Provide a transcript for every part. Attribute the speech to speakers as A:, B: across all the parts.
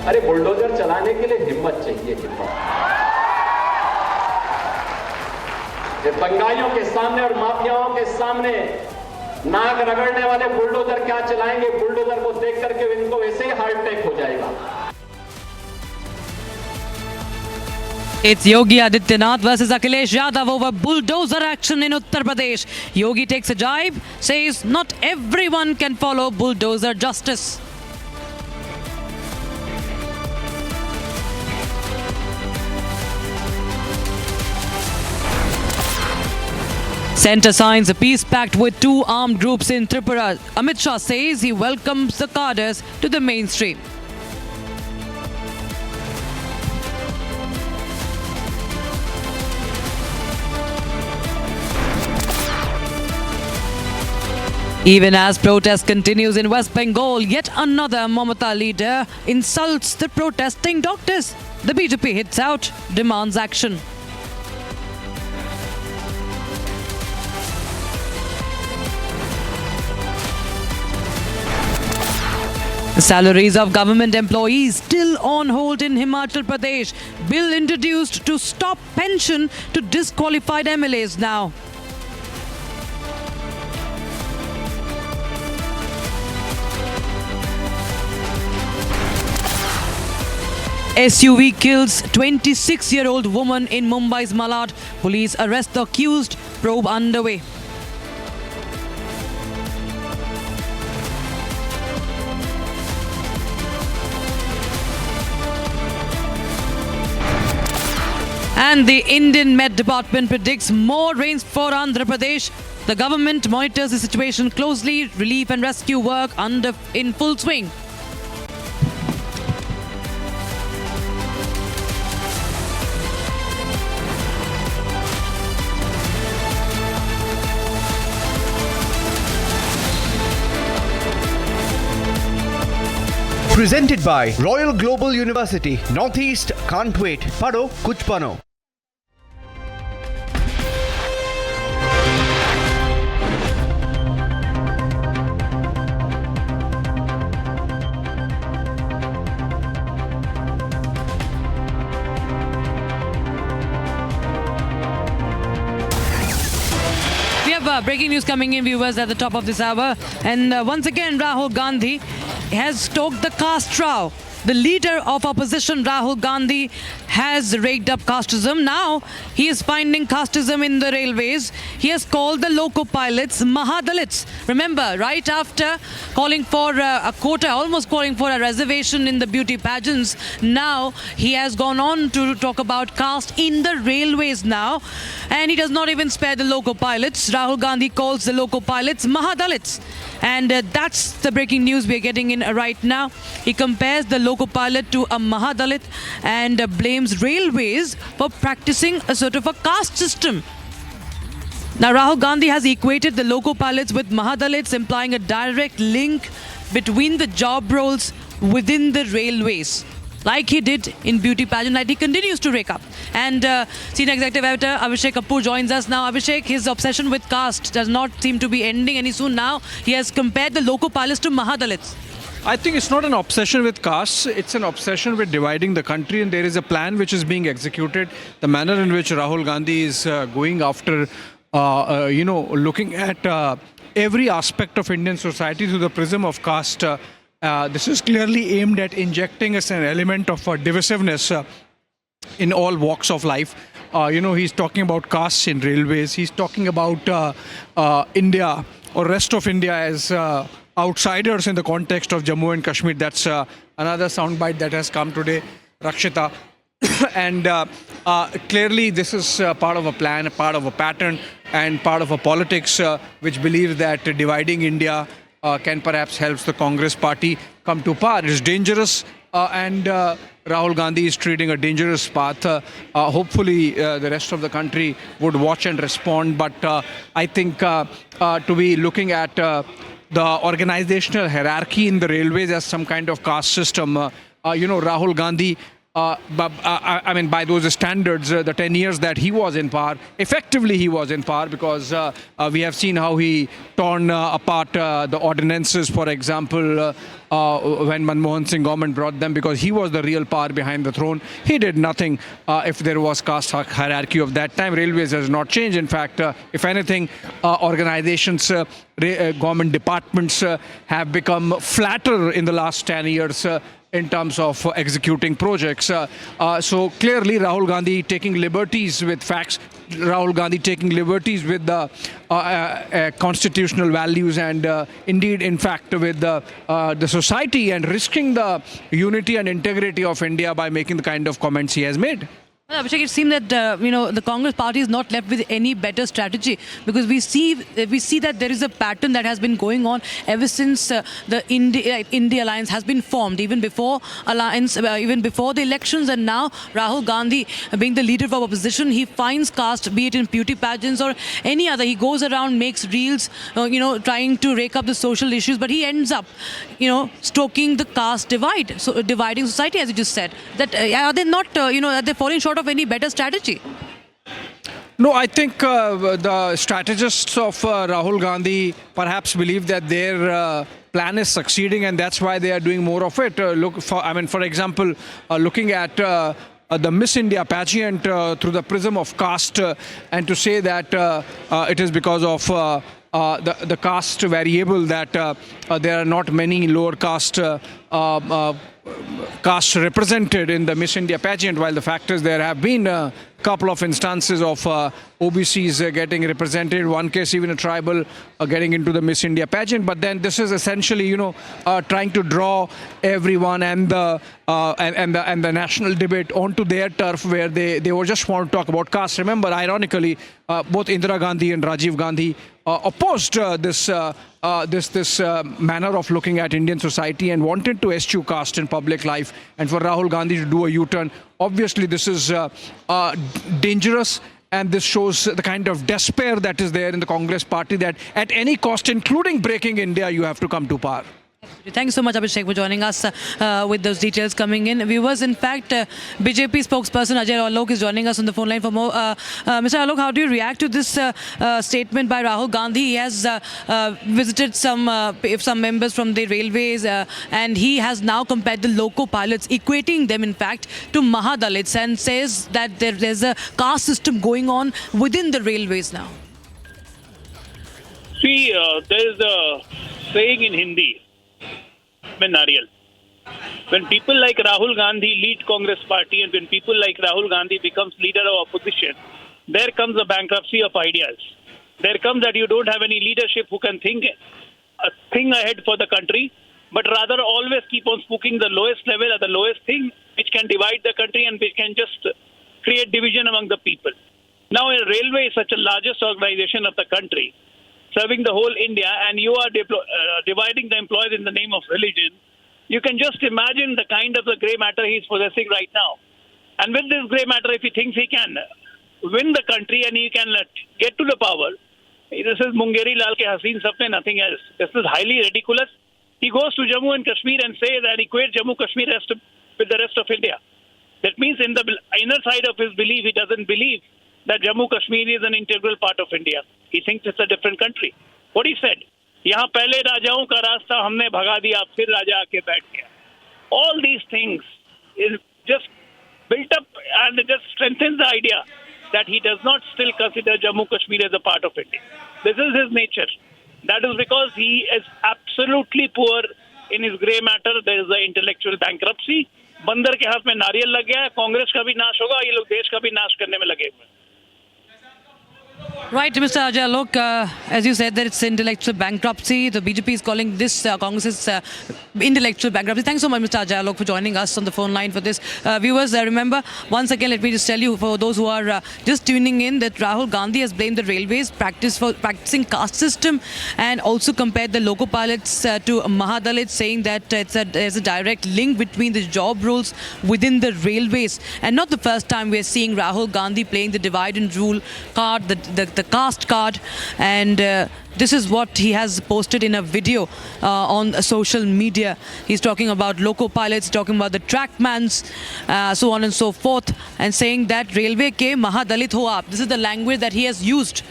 A: अरे बुलडोजर चलाने के लिए हिम्मत चाहिए, हिम्मत। ये दंगाइयों के सामने और माफियाओं के सामने नाक रगड़ने वाले बुलडोजर क्या चलाएंगे? बुलडोजर को देख करके इनको वैसे ही हार्ट अटैक हो जाएगा।
B: It's Yogi Adityanath versus Akhilesh Yadav over bulldozer action in Uttar Pradesh. Yogi takes a jibe, says not everyone can follow bulldozer justice. Centre signs a peace pact with two armed groups in Tripura. Amit Shah says he welcomes the cadres to the mainstream. Even as protest continues in West Bengal, yet another Mamata leader insults the protesting doctors. The BJP hits out, demands action. The salaries of government employees still on hold in Himachal Pradesh. Bill introduced to stop pension to disqualified MLAs now. SUV kills 26-year-old woman in Mumbai's Malad. Police arrest the accused. Probe underway. And the Indian Met Department predicts more rains for Andhra Pradesh. The government monitors the situation closely. Relief and rescue work in full swing.
C: Presented by Royal Global University. Northeast can't wait. Pado kuch bano.
B: We have breaking news coming in, viewers, at the top of this hour. And once again, Rahul Gandhi has stoked the caste row. The leader of opposition, Rahul Gandhi, has raked up casteism. Now he is finding casteism in the railways. He has called the loco pilots Mahadalits. Remember, right after calling for a quota, almost calling for a reservation in the beauty pageants, now he has gone on to talk about caste in the railways now. And he does not even spare the loco pilots. Rahul Gandhi calls the loco pilots Mahadalits. And that's the breaking news we're getting in right now. He compares the loco pilot to a Mahadalit and blames railways for practicing a sort of a caste system. Now, Rahul Gandhi has equated the loco pilots with Mahadalits, implying a direct link between the job roles within the railways, like he did in beauty pageant, like he continues to rake up. And senior executive editor Abhishek Kapoor joins us now. Abhishek, his obsession with caste does not seem to be ending any soon. Now he has compared the loco pilots to Mahadalits.
D: I think it's not an obsession with castes, it's an obsession with dividing the country, and there is a plan which is being executed. The manner in which Rahul Gandhi is going after, looking at every aspect of Indian society through the prism of caste, this is clearly aimed at injecting us an element of divisiveness in all walks of life. He's talking about castes in railways, he's talking about India or rest of India as outsiders in the context of Jammu and Kashmir. That's another soundbite that has come today, Rakshita. And clearly this is part of a plan, part of a pattern, and part of a politics which believes that dividing India can perhaps help the Congress party come to power. It is dangerous, and Rahul Gandhi is treading a dangerous path. Hopefully the rest of the country would watch and respond. But I think to be looking at the organizational hierarchy in the railways as some kind of caste system, Rahul Gandhi I mean, by those standards, the 10 years that he was in power, effectively he was in power because we have seen how he torn apart the ordinances, for example, when Manmohan Singh government brought them, because he was the real power behind the throne. He did nothing if there was caste hierarchy of that time. Railways has not changed. In fact, if anything, organizations, government departments have become flatter in the last 10 years. In terms of executing projects. So clearly Rahul Gandhi taking liberties with facts, Rahul Gandhi taking liberties with the constitutional values and indeed, in fact, with the society, and risking the unity and integrity of India by making the kind of comments he has made.
B: Well, Abhishek, it seems that the Congress party is not left with any better strategy, because we see that there is a pattern that has been going on ever since the India alliance has been formed, even before even before the elections, and now Rahul Gandhi being the leader of opposition, he finds caste, be it in beauty pageants or any other. He goes around, makes reels, trying to rake up the social issues, but he ends up, stoking the caste divide, so dividing society, as you just said. That are they not, are they falling short of any better strategy?
D: No, I think the strategists of Rahul Gandhi perhaps believe that their plan is succeeding, and that's why they are doing more of it. For example, looking at the Miss India pageant through the prism of caste, and to say that it is because of the caste variable that there are not many lower caste caste represented in the Miss India pageant, while the fact is there have been a couple of instances of OBCs getting represented, one case even a tribal getting into the Miss India pageant. But then this is essentially, trying to draw everyone and the national debate onto their turf, where they were just want to talk about caste. Remember, ironically, both Indira Gandhi and Rajiv Gandhi opposed this manner of looking at Indian society and wanted to eschew caste in public life. And for Rahul Gandhi to do a U-turn, obviously this is dangerous, and this shows the kind of despair that is there in the Congress party, that at any cost, including breaking India, you have to come to power.
B: Thank you so much, Abhishek, for joining us with those details coming in. Viewers, in fact, BJP spokesperson Ajay Alok is joining us on the phone line for more. Mr. Alok, how do you react to this statement by Rahul Gandhi? He has visited some members from the railways, and he has now compared the loco pilots, equating them, in fact, to Mahadalits, and says that there's a caste system going on within the railways now.
E: See, there is a saying in Hindi, Nariyal. When people like Rahul Gandhi lead Congress party, and when people like Rahul Gandhi becomes leader of opposition, there comes a bankruptcy of ideas. There comes that you don't have any leadership who can think ahead for the country, but rather always keep on spooking the lowest level at the lowest thing, which can divide the country and which can just create division among the people. Now, a railway is such a largest organization of the country, serving the whole India, and you are dividing the employees in the name of religion. You can just imagine the kind of the grey matter he's possessing right now. And with this grey matter, if he thinks he can win the country and he can get to the power, this is Mungeri Lal ke Haseen Sapne, nothing else. This is highly ridiculous. He goes to Jammu and Kashmir and says that equate Jammu Kashmir with the rest of India. That means in the inner side of his belief, he doesn't believe that Jammu Kashmir is an integral part of India. He thinks it's a different country. What he said, यहाँ पहले राजाओं का रास्ता हमने भगा दिया, फिर राजा आके बैठ गया. All these things is just built up and it just strengthens the idea that he does not still consider Jammu Kashmir as a part of India. This is his nature. That is because he is absolutely poor in his grey matter. There is an intellectual bankruptcy. बंदर के हाथ में नारियल लग गया है. कांग्रेस का भी नाश होगा. ये लोग देश का भी नाश करने में लगे हुए हैं.
B: Right, Mr. Ajay Alok, as you said, that it's intellectual bankruptcy. The BJP is calling this Congress's intellectual bankruptcy. Thanks so much, Mr. Ajay Alok, for joining us on the phone line for this. Viewers, remember, once again, let me just tell you, for those who are just tuning in, that Rahul Gandhi has blamed the railways for practicing caste system, and also compared the loco pilots to Mahadalits, saying that there's a direct link between the job roles within the railways. And not the first time we're seeing Rahul Gandhi playing the divide and rule card, the the caste card, and this is what he has posted in a video on social media. He's talking about loco pilots, talking about the trackmans, so on and so forth, and saying that railway ke mahadalit ho aap. This is the language that he has used.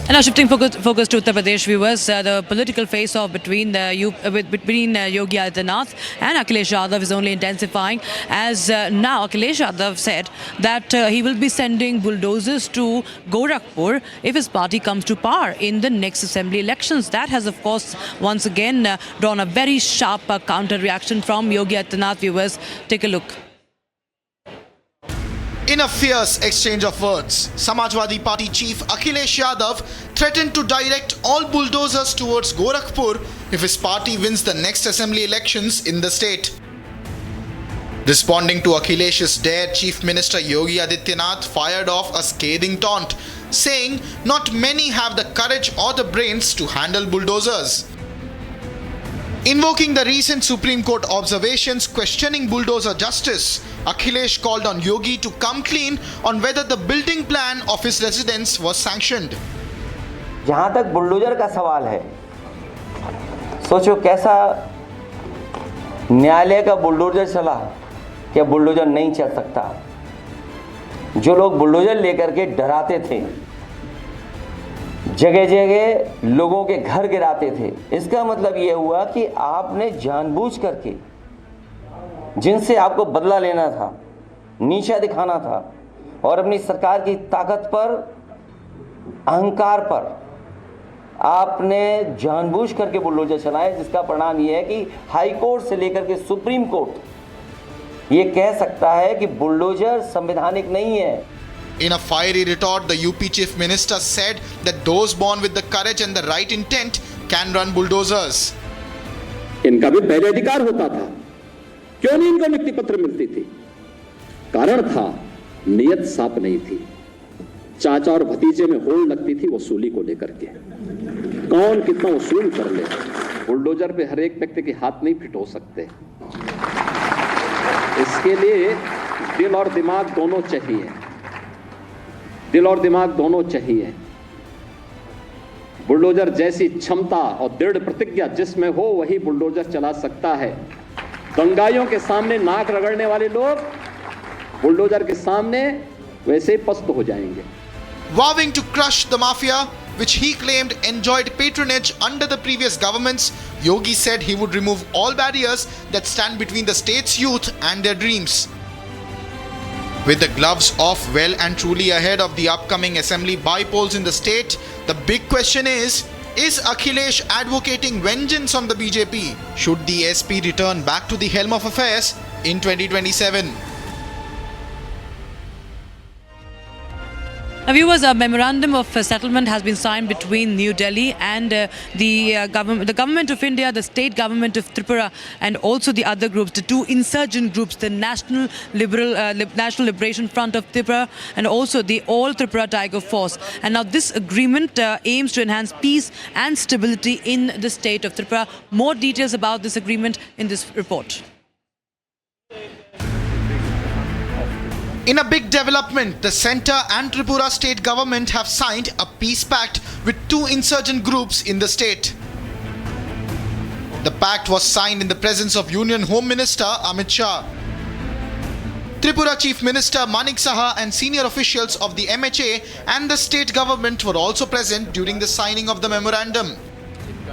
B: And now shifting focus to Uttar Pradesh, viewers, the political face-off between Yogi Adityanath and Akhilesh Yadav is only intensifying, as now Akhilesh Yadav said that he will be sending bulldozers to Gorakhpur if his party comes to power in the next assembly elections. That has, of course, once again drawn a very sharp counter-reaction from Yogi Adityanath. Viewers, take a look.
F: In a fierce exchange of words, Samajwadi Party chief Akhilesh Yadav threatened to direct all bulldozers towards Gorakhpur if his party wins the next assembly elections in the state. Responding to Akhilesh's dare, Chief Minister Yogi Adityanath fired off a scathing taunt, saying not many have the courage or the brains to handle bulldozers. Invoking the recent Supreme Court observations questioning bulldozer justice, Akhilesh called on Yogi to come clean on whether the building plan of his residence was sanctioned.
G: जहां तक bulldozer का सवाल है, सोचो कैसा न्यायालय का bulldozer चला, क्या बुलडोजर नहीं चल सकता। जो लोग बुलडोजर लेकर के डराते थे, जगह जगह लोगों के घर गिराते थे, इसका मतलब यह हुआ कि आपने जानबूझ करके जिनसे आपको बदला लेना था, नीचा दिखाना था और अपनी सरकार की ताकत पर, अहंकार पर आपने जानबूझ करके बुलडोजर चलाए, जिसका परिणाम यह है कि हाई कोर्ट से लेकर के सुप्रीम कोर्ट ये कह सकता है कि बुलडोजर संवैधानिक नहीं है।
F: In a fiery retort, the UP Chief Minister said that those born with the courage and the right intent can run bulldozers.
H: इनका भी पहले अधिकार होता था, क्यों नहीं इनको नियुक्ति पत्र मिलती थी? कारण था नियत साफ नहीं थी। चाचा और भतीजे में होड़ लगती थी वसूली को लेकर के, कौन कितना वसूल कर ले। बुलडोजर पे हर एक व्यक्ति के हाथ नहीं फिट हो सकते, इसके लिए दिल और दिमाग दोनों चाहिए, दिल और दिमाग दोनों चाहिए। बुलडोजर जैसी क्षमता और दृढ़ प्रतिज्ञा जिसमें हो वही बुलडोजर चला सकता है। दंगाइयों के सामने नाक रगड़ने वाले लोग बुलडोजर के सामने वैसे ही पस्त हो जाएंगे।
F: Vowing to crush the mafia, which he claimed enjoyed patronage under the previous governments, Yogi said he would remove all barriers that stand between the state's youth and their dreams. With the gloves off well and truly ahead of the upcoming assembly by-polls in the state, the big question is Akhilesh advocating vengeance on the BJP? Should the SP return back to the helm of affairs in 2027?
B: Now, viewers, a memorandum of settlement has been signed between New Delhi and the government of India, the state government of Tripura, and also the other groups, the two insurgent groups, the National Liberation Front of Tripura and also the All Tripura Tiger Force. And now this agreement aims to enhance peace and stability in the state of Tripura. More details about this agreement in this report.
F: In a big development, the centre and Tripura state government have signed a peace pact with two insurgent groups in the state. The pact was signed in the presence of Union Home Minister Amit Shah. Tripura Chief Minister Manik Saha and senior officials of the MHA and the state government were also present during the signing of the memorandum.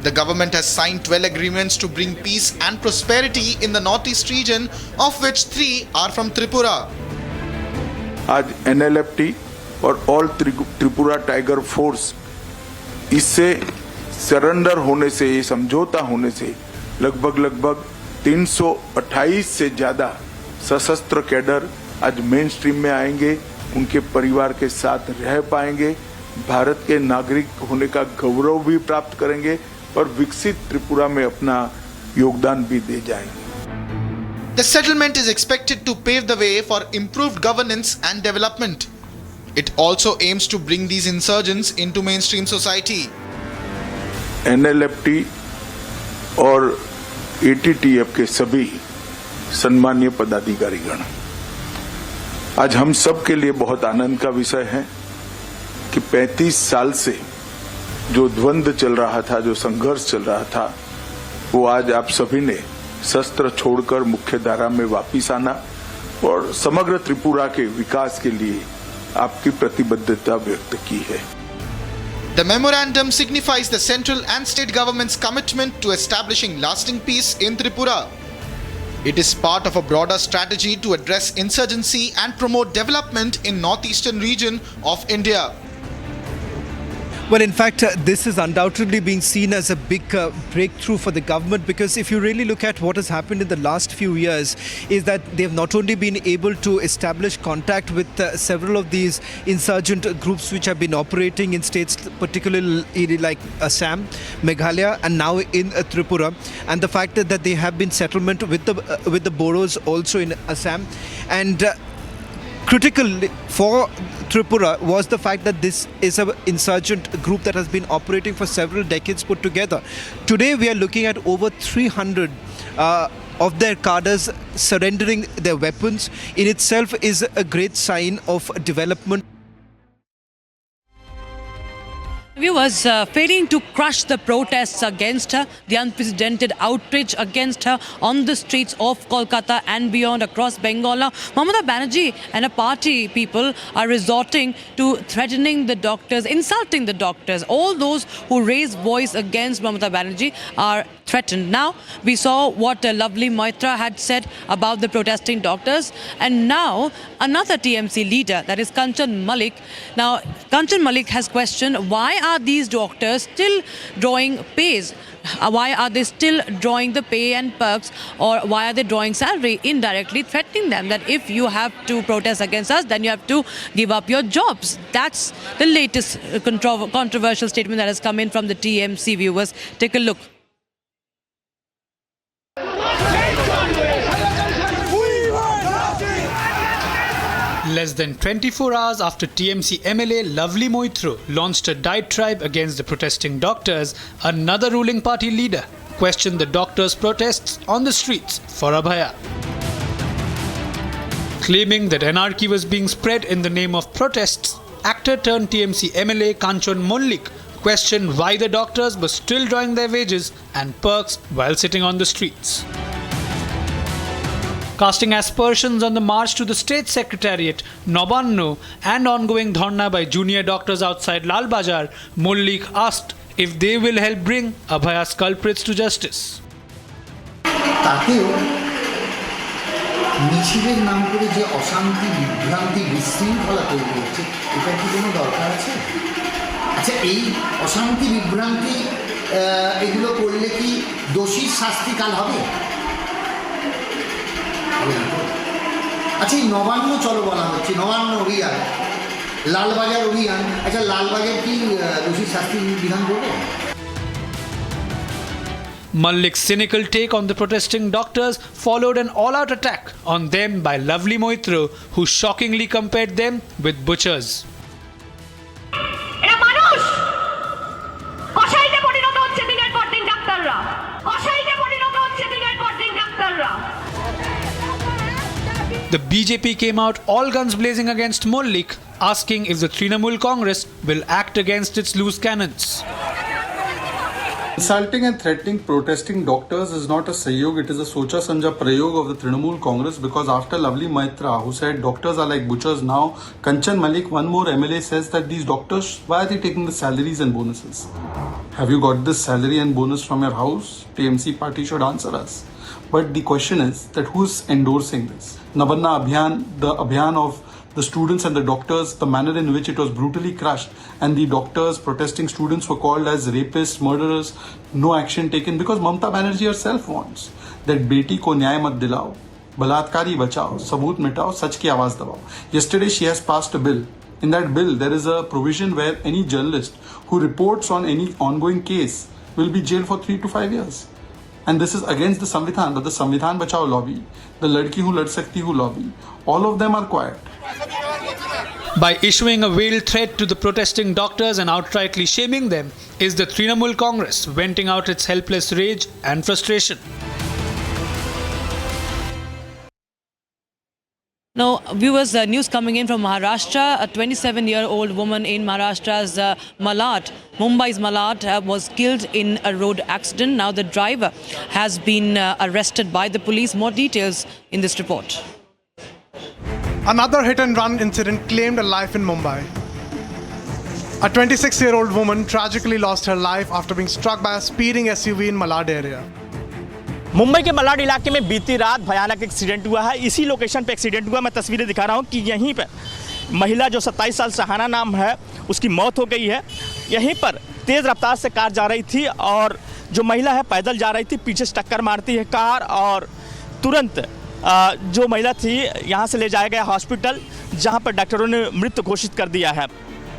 F: The government has signed 12 agreements to bring peace and prosperity in the northeast region, of which 3 are from Tripura.
I: आज NLFT और all Tripura tiger force इससे surrender होने से, ये समझौता होने से लगभग 328 से ज़्यादा सशस्त्र कैडर आज मेन स्ट्रीम में आएंगे, उनके परिवार के साथ रह पाएंगे, भारत के नागरिक होने का गौरव भी प्राप्त करेंगे और विकसित त्रिपुरा में अपना योगदान भी दे जाएंगे।
F: The settlement is expected to pave the way for improved governance and development. It also aims to bring these insurgents into mainstream society.
I: NLFT और ATTF के सभी सम्मानीय पदाधिकारीगण, आज हम सब के लिए बहुत आनंद का विषय है कि 35 साल से जो द्वंद्व चल रहा था, जो संघर्ष चल रहा था, वो आज आप सभी ने शस्त्र छोड़कर मुख्य धारा में वापिस आना और समग्र त्रिपुरा के विकास के लिए आपकी प्रतिबद्धता व्यक्त की है.
F: The memorandum signifies the central and state government's commitment to establishing lasting peace in Tripura. It is part of a broader strategy to address insurgency and promote development in northeastern region of India.
C: Well, in fact, this is undoubtedly being seen as a big breakthrough for the government, because if you really look at what has happened in the last few years, is that they have not only been able to establish contact with several of these insurgent groups which have been operating in states, particularly like Assam, Meghalaya, and now in Tripura, and the fact that they have been settlement with the Boros also in Assam, and critical for Tripura was the fact that this is an insurgent group that has been operating for several decades put together. Today we are looking at over 300 of their cadres surrendering their weapons. In itself is a great sign of development.
B: Viewers, failing to crush the protests against her, the unprecedented outrage against her on the streets of Kolkata and beyond across Bengal. Now, Mamata Banerjee and her party people are resorting to threatening the doctors, insulting the doctors. All those who raise voice against Mamata Banerjee are threatened. Now, we saw what Lovely Moitra had said about the protesting doctors, and now another TMC leader, that is Kanchan Malik. Now, Kanchan Malik has questioned, why are these doctors still drawing pays? Why are they still drawing the pay and perks, or why are they drawing salary? Indirectly threatening them that if you have to protest against us, then you have to give up your jobs. That's the latest controversial statement that has come in from the TMC. Viewers, take a look.
J: Less than 24 hours after TMC MLA Lovely Moitra launched a diatribe against the protesting doctors, another ruling party leader questioned the doctors' protests on the streets for Abhaya. Claiming that anarchy was being spread in the name of protests, actor turned TMC MLA Kanchan Malik questioned why the doctors were still drawing their wages and perks while sitting on the streets. Casting aspersions on the march to the state secretariat, Nabanno, and ongoing dharna by junior doctors outside Lal Bazar, Mullik asked if they will help bring Abhaya's culprits to justice.
K: তাতেও মিছিলের নাম করে যে অশান্তি, বিভ্রান্তি, বিশৃঙ্খলা তৈরি হচ্ছে, এটার কি কোনো দরকার আছে? আচ্ছা, এই অশান্তি, বিভ্রান্তি এগুলো করলে কি দোষীর শাস্তি কাল হবে? আচ্ছা, এই নবান্ন চলো বলা হচ্ছে, নবান্ন অভিযান, লালবাজার অভিযান, আচ্ছা লালবাজার কি দোষী শাস্তি বিধান করবে?
J: Malik's cynical take on the protesting doctors followed an all-out attack on them by Lovely Moitra, who shockingly compared them with butchers. The BJP came out all guns blazing against Mullik, asking if the Trinamool Congress will act against its loose cannons.
L: Insulting and threatening protesting doctors is not a Sahyog, it is a Socha Sanja Prayog of the Trinamool Congress, because after Lovely Moitra, who said doctors are like butchers, now Kanchan Malik, one more MLA, says that these doctors, why are they taking the salaries and bonuses? Have you got this salary and bonus from your house? TMC party should answer us. But the question is that who's endorsing this? Nabanna Abhiyan, the Abhiyan of the students and the doctors, the manner in which it was brutally crushed, and the doctors, protesting students were called as rapists, murderers, no action taken, because Mamata Banerjee herself wants that beti ko nyay mat dilao, balatkari bachao, sabut mitao, sach ki awaaz dabao. Yesterday she has passed a bill. In that bill there is a provision where any journalist who reports on any ongoing case will be jailed for 3 to 5 years. and this is against the Samvidhan, but the Samvidhan Bachao lobby, the Ladki Hu Lad Sakti Hu lobby, all of them are quiet.
J: By issuing a veiled threat to the protesting doctors and outrightly shaming them, is the Trinamool Congress venting out its helpless rage and frustration.
B: Now, viewers, news coming in from Maharashtra. A 27-year-old woman in Maharashtra's Malad, Mumbai's Malad, was killed in a road accident. Now, the driver has been arrested by the police. More details in this report.
M: Another hit-and-run incident claimed a life in Mumbai. A 26-year-old woman tragically lost her life after being struck by a speeding SUV in Malad area.
N: Mumbai के मलाड इलाके में बीती रात भयानक accident हुआ है। इसी location पे एक्सीडेंट हुआ। मैं तस्वीरें दिखा रहा हूँ कि यहीं पर महिला जो 27 साल सहाना नाम है उसकी मौत हो गई है। यहीं पर तेज़ रफ्तार से कार जा रही थी और जो महिला है पैदल जा रही थी, पीछे से टक्कर मारती है कार और तुरंत जो महिला थी यहाँ से ले जाया गया हॉस्पिटल, जहाँ पर डॉक्टरों ने मृत घोषित कर दिया है।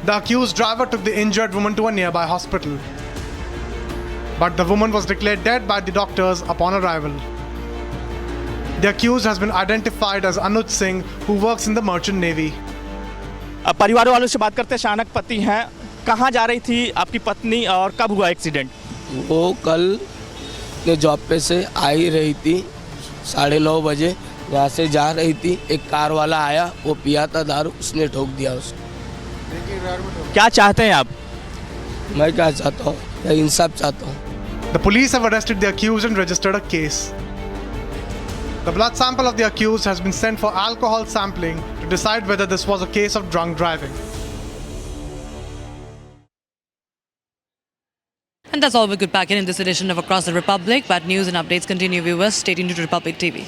M: The accused driver took the injured woman to a nearby hospital, but the woman was declared dead by the doctors upon arrival. The accused has been identified as Anuj Singh, who works in the merchant navy.
N: परिवार वालों से बात करते हैं। शानक पति हैं, कहाँ जा रही थी आपकी पत्नी और कब हुआ एक्सीडेंट?
O: वो कल जॉब पे से आ ही रही थी 9:30 बजे, यहाँ से जा रही थी। एक कार वाला आया, वो पिया था दारू, उसने ठोक दिया उसको।
N: क्या चाहते हैं आप?
O: मैं क्या चाहता हूँ, मैं इंसाफ चाहता हूँ।
M: The police have arrested the accused and registered a case. The blood sample of the accused has been sent for alcohol sampling to decide whether this was a case of drunk driving.
B: And that's all we could pack in this edition of Across the Republic. But news and updates continue, viewers. Stay tuned to Republic TV.